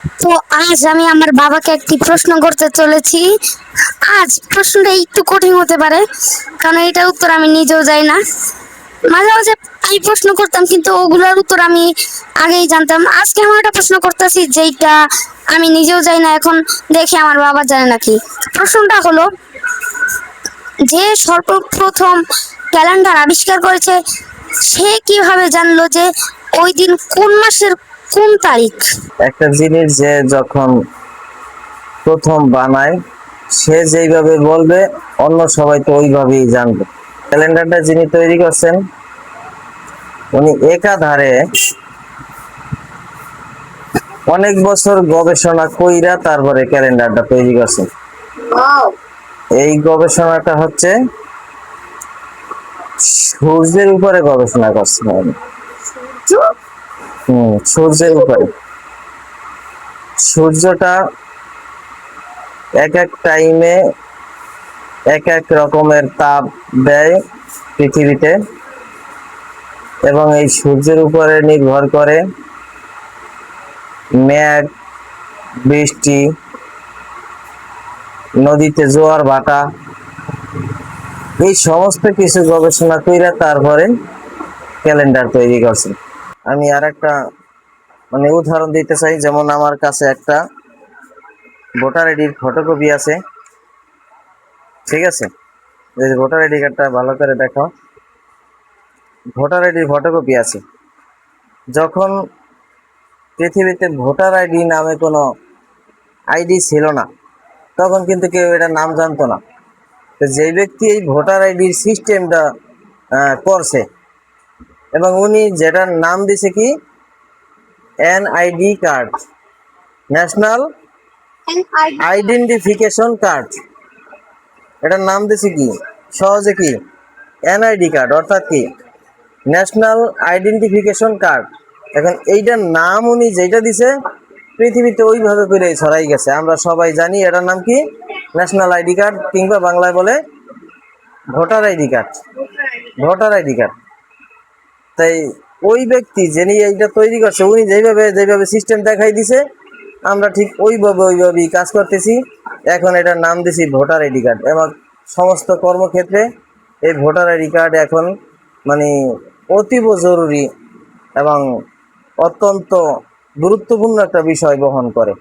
তো আজ আমি আমার বাবাকে একটি প্রশ্ন করতে চলেছি। আজ প্রশ্নটা একটু কঠিন হতে পারে, কারণ এটার উত্তর আমি নিজেও জানি না। মাঝে মাঝে আমি প্রশ্ন করতাম, কিন্তু ওগুলোর উত্তর আমি আগেই জানতাম। আজকে আমি একটা প্রশ্ন করতেছি যেটা আমি নিজেও জানি না, এখন দেখি আমার বাবা জানে নাকি। প্রশ্নটা হলো, যে সর্বপ্রথম ক্যালেন্ডার আবিষ্কার করেছে সে কিভাবে জানলো যে ওই দিন কোন মাসের কোন তারিখ? একটা জিনিস যে যখন প্রথম বানায় সে যেইভাবে বলবে অন্য সবাই তো ওইভাবেই জানবে। ক্যালেন্ডারটা যিনি তৈরি করছেন উনি একাধারে অনেক বছর গবেষণা কইরা তারপরে ক্যালেন্ডারটা তৈরি করছেন। এই গবেষণাটা হচ্ছে সূর্যের উপরে গবেষণা করছেন উনি। সূর্যের উপরে। সূর্যটা এক এক টাইমে এক এক রকমের তাপ দেয় পৃথিবীতে, এবং এই সূর্যের উপরে নির্ভর করে মেঘ, বৃষ্টি, নদীতে জোয়ার ভাটা, এই সমস্ত কিছু গবেষণা কইরা তারপরে ক্যালেন্ডার তৈরি করছে। আমি আর একটা উদাহরণ দিতে চাই, যেমন আমার কাছে একটা ভোটার আইডির ফটোকপি আছে, ঠিক আছে? এই ভোটার আইডি কার্ডটা ভালো করে দেখো, ভোটার আইডির ফটোকপি আছে। যখন পৃথিবীতে ভোটার আইডি নামে কোনো আইডি ছিল না, তখন কিন্তু কেউ এটার নাম জানতো না। তো যে ব্যক্তি এই ভোটার আইডির সিস্টেমটা করছে, এবং উনি যেটার নাম দিছে কি NID card, national identification card, এটার নাম দিছে কি সহজে কি এনআইডি কার্ড, অর্থাৎ কি ন্যাশনাল আইডেন্টিফিকেশন কার্ড। এখন এইটার নাম উনি যেটা দিছে পৃথিবীতে ওইভাবে করে ছড়াই গেছে। আমরা সবাই জানি এটার নাম কি ন্যাশনাল আইডি কার্ড, কিংবা বাংলায় বলে voter ID card. Voter ID card. তাই ওই ব্যক্তি যিনি এইটা তৈরি করছে উনি যেভাবে সিস্টেম দেখাই দিছে, আমরা ঠিক ওইভাবেই কাজ করতেছি। এখন এটার নাম দিছি ভোটার আইডি কার্ড, এবং সমস্ত কর্মক্ষেত্রে এই ভোটার আইডি কার্ড এখন মানে অতীব জরুরি এবং অত্যন্ত গুরুত্বপূর্ণ একটা বিষয় বহন করে।